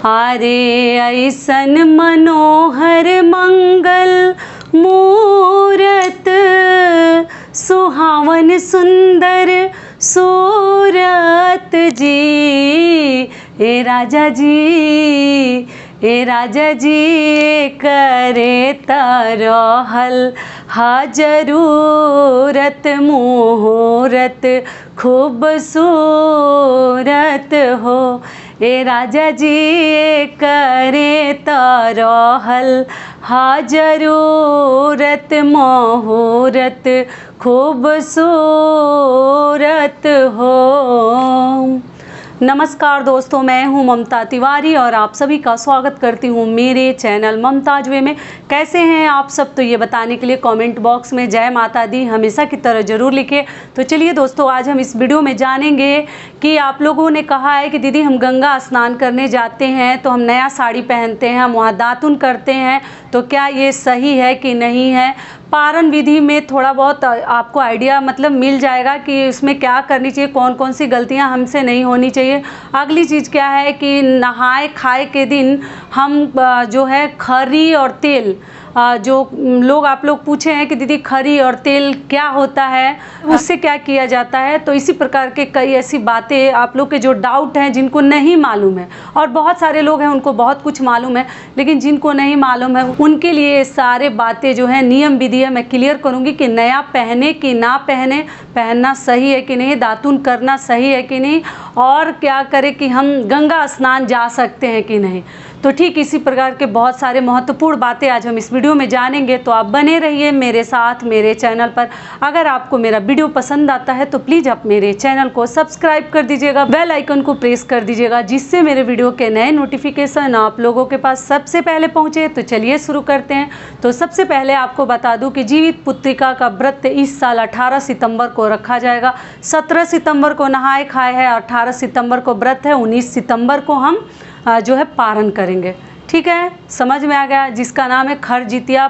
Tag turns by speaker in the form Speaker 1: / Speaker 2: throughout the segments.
Speaker 1: आरे ऐसन मनोहर मंगल मूरत, सुहावन सुंदर सूरत जी। ए राजा जी, ए राजा जी, करे तरहल हा जरूरत, मुहूर्त खूबसूरत हो। ए राजा जी, करे तरहल हा जरूरत, मुहूर्त खूबसूरत हो। नमस्कार दोस्तों, मैं हूं ममता तिवारी और आप सभी का स्वागत करती हूं मेरे चैनल ममताज वे में। कैसे हैं आप सब, तो ये बताने के लिए कमेंट बॉक्स में जय माता दी हमेशा की तरह ज़रूर लिखें। तो चलिए दोस्तों, आज हम इस वीडियो में जानेंगे कि आप लोगों ने कहा है कि दीदी हम गंगा स्नान करने जाते हैं तो हम नया साड़ी पहनते हैं, हम वहाँ दातुन करते हैं, तो क्या ये सही है कि नहीं है। पारण विधि में थोड़ा बहुत आपको आइडिया मतलब मिल जाएगा कि इसमें क्या करनी चाहिए, कौन कौन सी गलतियां हमसे नहीं होनी चाहिए। अगली चीज़ क्या है कि नहाए खाए के दिन हम जो है खरी और तेल, जो लोग आप लोग पूछे हैं कि दीदी खरी और तेल क्या होता है, उससे क्या किया जाता है, तो इसी प्रकार के कई ऐसी बातें आप लोग के जो डाउट हैं जिनको नहीं मालूम है, और बहुत सारे लोग हैं उनको बहुत कुछ मालूम है, लेकिन जिनको नहीं मालूम है उनके लिए सारे बातें जो है नियम विधि है मैं क्लियर करूँगी कि नया पहने कि ना पहने, पहनना सही है कि नहीं, दातुन करना सही है कि नहीं, और क्या करें कि हम गंगा स्नान जा सकते हैं कि नहीं। तो ठीक इसी प्रकार के बहुत सारे महत्वपूर्ण बातें आज हम इस वीडियो में जानेंगे, तो आप बने रहिए मेरे साथ मेरे चैनल पर। अगर आपको मेरा वीडियो पसंद आता है तो प्लीज़ आप मेरे चैनल को सब्सक्राइब कर दीजिएगा, बेल आइकन को प्रेस कर दीजिएगा, जिससे मेरे वीडियो के नए नोटिफिकेशन आप लोगों के पास सबसे पहले पहुँचे। तो चलिए शुरू करते हैं। तो सबसे पहले आपको बता दूँ कि जीवित पुत्रिका का व्रत इस साल 18 सितम्बर को रखा जाएगा। 17 सितम्बर को नहाए खाए है, 18 सितम्बर को व्रत है, 19 सितम्बर को हम जो है पारण करेंगे। ठीक है, समझ में आ गया। जिसका नाम है खर जितिया।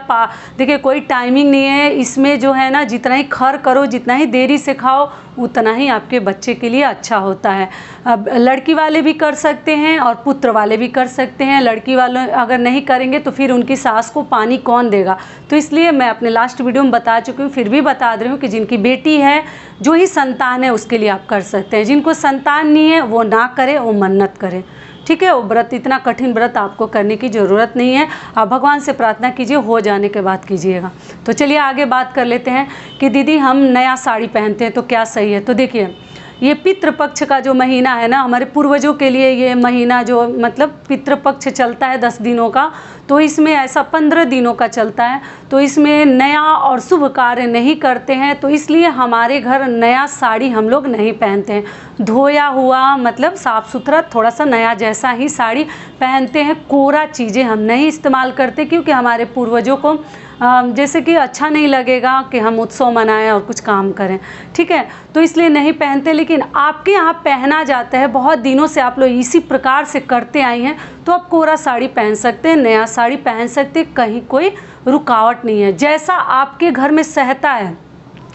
Speaker 1: देखिए कोई टाइमिंग नहीं है इसमें, जो है ना जितना ही खर करो, जितना ही देरी से खाओ, उतना ही आपके बच्चे के लिए अच्छा होता है। अब लड़की वाले भी कर सकते हैं और पुत्र वाले भी कर सकते हैं। लड़की वाले अगर नहीं करेंगे तो फिर उनकी सास को पानी कौन देगा, तो इसलिए मैं अपने लास्ट वीडियो में बता चुकी हूँ, फिर भी बता रही हूँ कि जिनकी बेटी है, जो ही संतान है, उसके लिए आप कर सकते हैं। जिनको संतान नहीं है वो ना करे, वो मन्नत करे। ठीक है, वो व्रत इतना कठिन व्रत आपको करने की ज़रूरत नहीं है। आप भगवान से प्रार्थना कीजिए, हो जाने के बाद कीजिएगा। तो चलिए आगे बात कर लेते हैं कि दीदी हम नया साड़ी पहनते हैं तो क्या सही है। तो देखिए, ये पितृपक्ष का जो महीना है ना, हमारे पूर्वजों के लिए ये महीना जो मतलब पितृपक्ष चलता है 10 दिनों का, तो इसमें ऐसा 15 दिनों का चलता है। तो इसमें नया और शुभ कार्य नहीं करते हैं, तो इसलिए हमारे घर नया साड़ी हम लोग नहीं पहनते हैं। धोया हुआ मतलब साफ़ सुथरा थोड़ा सा नया जैसा ही साड़ी पहनते हैं। कोरा चीज़ें हम नहीं इस्तेमाल करते, क्योंकि हमारे पूर्वजों को जैसे कि अच्छा नहीं लगेगा कि हम उत्सव मनाएं और कुछ काम करें। ठीक है, तो इसलिए नहीं पहनते। लेकिन आपके यहाँ पहना जाता है, बहुत दिनों से आप लोग इसी प्रकार से करते आई हैं, तो आप कोरा साड़ी पहन सकते हैं, नया साड़ी पहन सकते हैं, कहीं कोई रुकावट नहीं है। जैसा आपके घर में सहता है,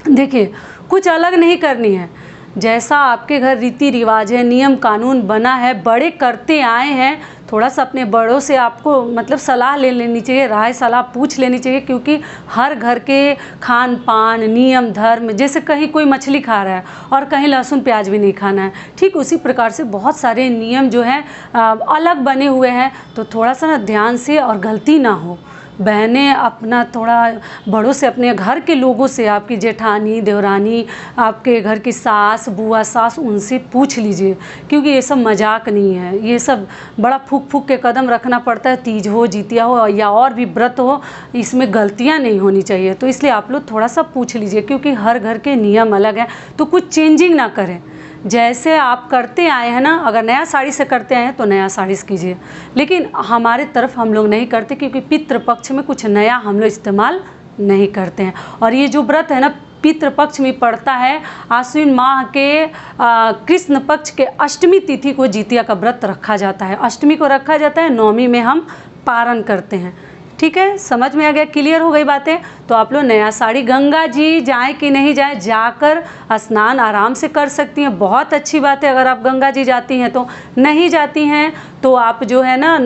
Speaker 1: देखिए कुछ अलग नहीं करनी है। जैसा आपके घर रीति रिवाज है, नियम कानून बना है, बड़े करते आए हैं, थोड़ा सा अपने बड़ों से आपको मतलब सलाह ले लेनी चाहिए, राय सलाह पूछ लेनी चाहिए, क्योंकि हर घर के खान पान नियम धर्म, जैसे कहीं कोई मछली खा रहा है और कहीं लहसुन प्याज भी नहीं खाना है, ठीक उसी प्रकार से बहुत सारे नियम जो हैं अलग बने हुए हैं। तो थोड़ा सा ना ध्यान से, और गलती ना हो। बहनें अपना थोड़ा बड़ों से, अपने घर के लोगों से, आपकी जेठानी देवरानी, आपके घर की सास बुआ सास, उनसे पूछ लीजिए, क्योंकि ये सब मजाक नहीं है। ये सब बड़ा फूक फूक के कदम रखना पड़ता है। तीज हो, जितिया हो या और भी व्रत हो, इसमें गलतियां नहीं होनी चाहिए। तो इसलिए आप लोग थोड़ा सा पूछ लीजिए, क्योंकि हर घर के नियम अलग हैं, तो कुछ चेंजिंग ना करें। जैसे आप करते आए हैं ना, अगर नया साड़ी से करते आए हैं तो नया साड़ी से कीजिए, लेकिन हमारे तरफ हम लोग नहीं करते, क्योंकि पितृपक्ष में कुछ नया हम लोग इस्तेमाल नहीं करते हैं। और ये जो व्रत है ना, पितृपक्ष में पड़ता है आश्विन माह के कृष्ण पक्ष के अष्टमी तिथि को जितिया का व्रत रखा जाता है। अष्टमी को रखा जाता है, नवमी में हम पारण करते हैं। ठीक है, समझ में आ गया, क्लियर हो गई बातें। तो आप लोग नया साड़ी, गंगा जी जाएं कि नहीं जाएं, जाकर स्नान आराम से कर सकती हैं, बहुत अच्छी बात है। अगर आप गंगा जी जाती हैं तो, नहीं जाती हैं तो आप जो है ना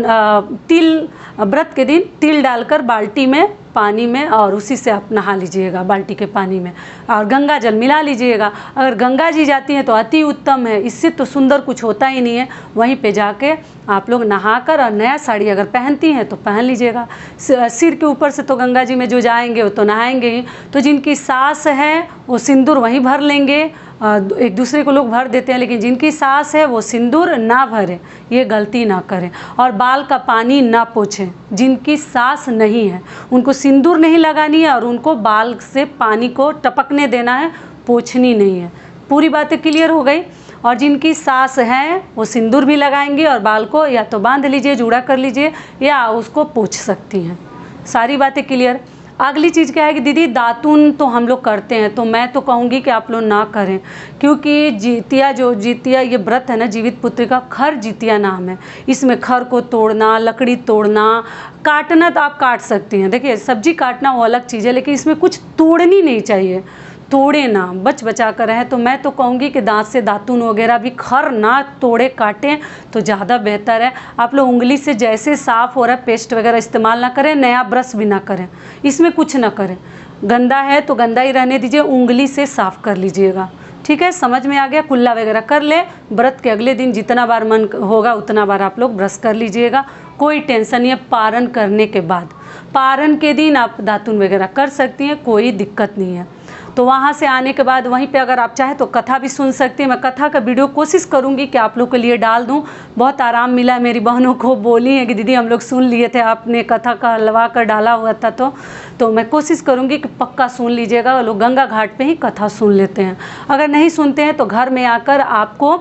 Speaker 1: तिल, व्रत के दिन तिल डालकर बाल्टी में पानी में और उसी से आप नहा लीजिएगा, बाल्टी के पानी में, और गंगा जल मिला लीजिएगा। अगर गंगा जी जाती हैं तो अति उत्तम है, इससे तो सुंदर कुछ होता ही नहीं है। वहीं पे जाके आप लोग नहाकर और नया साड़ी अगर पहनती हैं तो पहन लीजिएगा। सिर के ऊपर से तो गंगा जी में जो जाएंगे वो तो नहाएंगे ही। तो जिनकी सास है वो सिंदूर वहीं भर लेंगे, एक दूसरे को लोग भर देते हैं, लेकिन जिनकी सास है वो सिंदूर ना भरें, ये गलती ना करें। और बाल का पानी ना पोछें, जिनकी सास नहीं है उनको सिंदूर नहीं लगानी है और उनको बाल से पानी को टपकने देना है, पोछनी नहीं है। पूरी बातें क्लियर हो गई। और जिनकी सास है वो सिंदूर भी लगाएंगी और बाल को या तो बांध लीजिए, जूड़ा कर लीजिए, या उसको पोंछ सकती हैं। सारी बातें क्लियर। अगली चीज़ क्या है कि दीदी दातुन तो हम लोग करते हैं, तो मैं तो कहूँगी कि आप लोग ना करें, क्योंकि जितिया ये व्रत है ना, जीवित पुत्री का खर जितिया नाम है। इसमें खर को तोड़ना, लकड़ी तोड़ना, काटना तो आप काट सकती हैं, देखिए सब्जी काटना वो अलग चीज़ है, लेकिन इसमें कुछ तोड़नी नहीं चाहिए, तोड़े ना, बच बचा कर रहें। तो मैं तो कहूँगी कि दांत से दातुन वगैरह भी खर ना तोड़े, काटें तो ज़्यादा बेहतर है। आप लोग उंगली से जैसे साफ़ हो रहा है, पेस्ट वगैरह इस्तेमाल ना करें, नया ब्रश भी ना करें, इसमें कुछ ना करें। गंदा है तो गंदा ही रहने दीजिए, उंगली से साफ़ कर लीजिएगा, ठीक है। समझ में आ गया। कुल्ला वगैरह कर ले, व्रत के अगले दिन जितना बार मन होगा उतना बार आप लोग ब्रश कर लीजिएगा, कोई टेंशन नहीं है। पारण करने के बाद, पारण के दिन आप दातुन वगैरह कर सकती हैं, कोई दिक्कत नहीं है। तो वहाँ से आने के बाद वहीं पे अगर आप चाहें तो कथा भी सुन सकते हैं। मैं कथा का वीडियो कोशिश करूँगी कि आप लोग के लिए डाल दूँ। बहुत आराम मिला है, मेरी बहनों को बोली है कि दीदी हम लोग सुन लिए थे, आपने कथा का हलवा कर डाला हुआ था, तो मैं कोशिश करूँगी कि पक्का सुन लीजिएगा। लोग गंगा घाट पे ही कथा सुन लेते हैं, अगर नहीं सुनते हैं तो घर में आकर आपको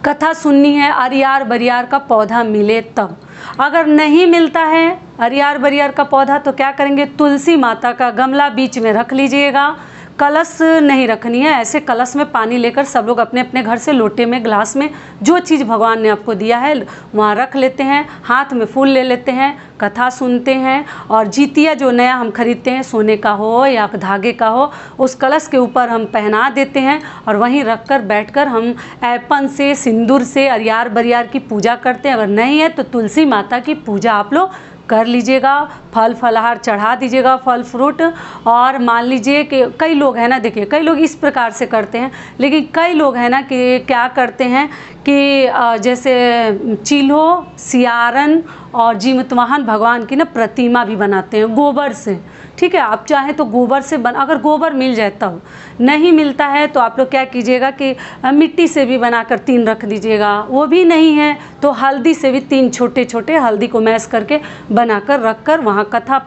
Speaker 1: कथा सुननी है। अरियार बरियार का पौधा मिले तब, अगर नहीं मिलता है अरियार बरियार का पौधा तो क्या करेंगे, तुलसी माता का गमला बीच में रख लीजिएगा। कलश नहीं रखनी है, ऐसे कलश में पानी लेकर सब लोग अपने अपने घर से लोटे में, ग्लास में, जो चीज़ भगवान ने आपको दिया है वहाँ रख लेते हैं, हाथ में फूल ले लेते हैं, कथा सुनते हैं। और जितिया जो नया हम खरीदते हैं, सोने का हो या धागे का हो, उस कलश के ऊपर हम पहना देते हैं और वहीं रख कर बैठ कर हम ऐपन से, सिंदूर से अरियार बरियार की पूजा करते हैं। अगर नहीं है तो तुलसी माता की पूजा आप लोग कर लीजिएगा, फल फलहार चढ़ा दीजिएगा, फल फ्रूट। और मान लीजिए कि कई लोग हैं ना, देखिए कई लोग इस प्रकार से करते हैं, लेकिन कई लोग हैं ना कि क्या करते हैं कि जैसे चील्हो, सियारन और जीमतवाहन भगवान की ना प्रतिमा भी बनाते हैं गोबर से, ठीक है। आप चाहें तो गोबर से अगर गोबर मिल जाए तब, नहीं मिलता है तो आप लोग क्या कीजिएगा कि मिट्टी से भी बनाकर 3 रख दीजिएगा। वो भी नहीं है तो हल्दी से भी 3 छोटे छोटे हल्दी को मैश करके बनाकर रख कर वहाँ कथा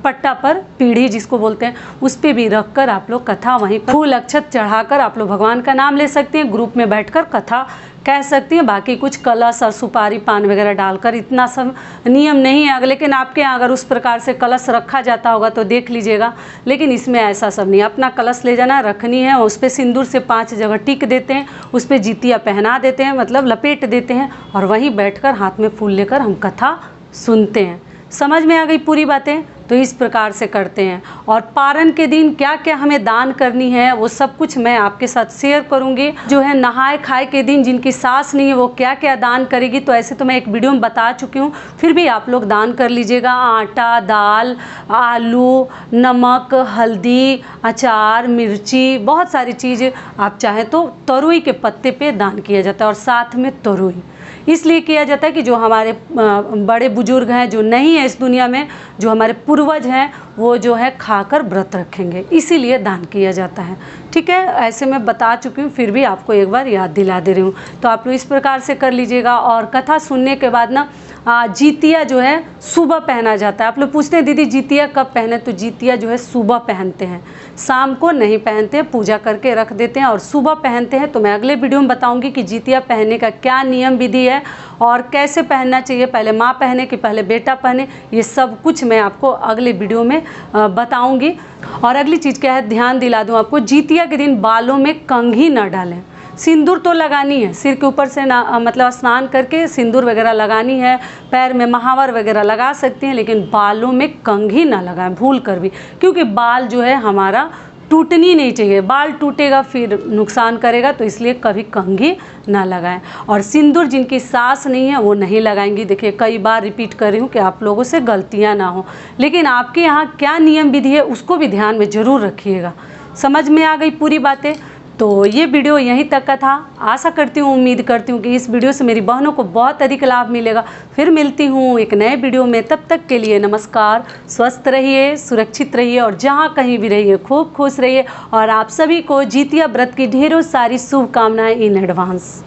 Speaker 1: पट्टा पर, पीढ़ी जिसको बोलते हैं, उस पर भी रख कर आप लोग कथा वहीं पर फूल अक्षत चढ़ाकर आप लोग भगवान का नाम ले सकते हैं, ग्रुप में बैठकर कथा कह सकती हैं। बाकी कुछ कलश और सुपारी पान वगैरह डालकर, इतना सब नियम नहीं है, लेकिन आपके यहाँ अगर उस प्रकार से कलश रखा जाता होगा तो देख लीजिएगा। लेकिन इसमें ऐसा सब नहीं, अपना कलश ले जाना, रखनी है, उस पर सिंदूर से 5 जगह टिक देते हैं, उस पर जितिया पहना देते हैं, मतलब लपेट देते हैं, और वहीं बैठकर हाथ में फूल लेकर हम कथा सुनते हैं। समझ में आ गई पूरी बातें? तो इस प्रकार से करते हैं। और पारण के दिन क्या क्या हमें दान करनी है वो सब कुछ मैं आपके साथ शेयर करूंगी। जो है नहाए खाए के दिन जिनकी सास नहीं है वो क्या क्या दान करेगी, तो ऐसे तो मैं एक वीडियो में बता चुकी हूँ, फिर भी आप लोग दान कर लीजिएगा। आटा, दाल, आलू, नमक, हल्दी, अचार, मिर्ची, बहुत सारी चीज़। आप चाहें तो तरुई के पत्ते पे दान किया जाता है, और साथ में तरुई इसलिए किया जाता है कि जो हमारे बड़े बुजुर्ग हैं, जो नहीं है इस दुनिया में, जो हमारे पूर्वज हैं, वो जो है खाकर व्रत रखेंगे, इसीलिए दान किया जाता है। ठीक है, ऐसे मैं बता चुकी हूँ, फिर भी आपको एक बार याद दिला दे रही हूँ। तो आप लोग इस प्रकार से कर लीजिएगा। और कथा सुनने के बाद ना जितिया जो है सुबह पहना जाता है। आप लोग पूछते हैं दीदी जितिया कब पहने, तो जितिया जो है सुबह पहनते हैं, शाम को नहीं पहनते, पूजा करके रख देते हैं और सुबह पहनते हैं। तो मैं अगले वीडियो में बताऊंगी कि जितिया पहनने का क्या नियम विधि है और कैसे पहनना चाहिए, पहले माँ पहने कि पहले बेटा पहने, ये सब कुछ मैं आपको अगले वीडियो में बताऊंगी। और अगली चीज़ क्या है, ध्यान दिला दूँ आपको, जितिया के दिन बालों में कंघी न डालें। सिंदूर तो लगानी है, सिर के ऊपर से ना, मतलब स्नान करके सिंदूर वगैरह लगानी है, पैर में महावर वगैरह लगा सकती हैं, लेकिन बालों में कंघी ना लगाएं भूल कर भी, क्योंकि बाल जो है हमारा टूटनी नहीं चाहिए। बाल टूटेगा फिर नुकसान करेगा, तो इसलिए कभी कंघी ना लगाएं। और सिंदूर जिनकी सास नहीं है वो नहीं लगाएंगी। देखिए कई बार रिपीट कर रही हूँ कि आप लोगों से गलतियाँ ना हो, लेकिन आपके यहाँ क्या नियम विधि है उसको भी ध्यान में ज़रूर रखिएगा। समझ में आ गई पूरी बातें? तो ये वीडियो यहीं तक का था। आशा करती हूँ, उम्मीद करती हूँ कि इस वीडियो से मेरी बहनों को बहुत अधिक लाभ मिलेगा। फिर मिलती हूँ एक नए वीडियो में, तब तक के लिए नमस्कार। स्वस्थ रहिए, सुरक्षित रहिए और जहाँ कहीं भी रहिए खूब खुश रहिए। और आप सभी को जितिया व्रत की ढेरों सारी शुभकामनाएं इन एडवांस।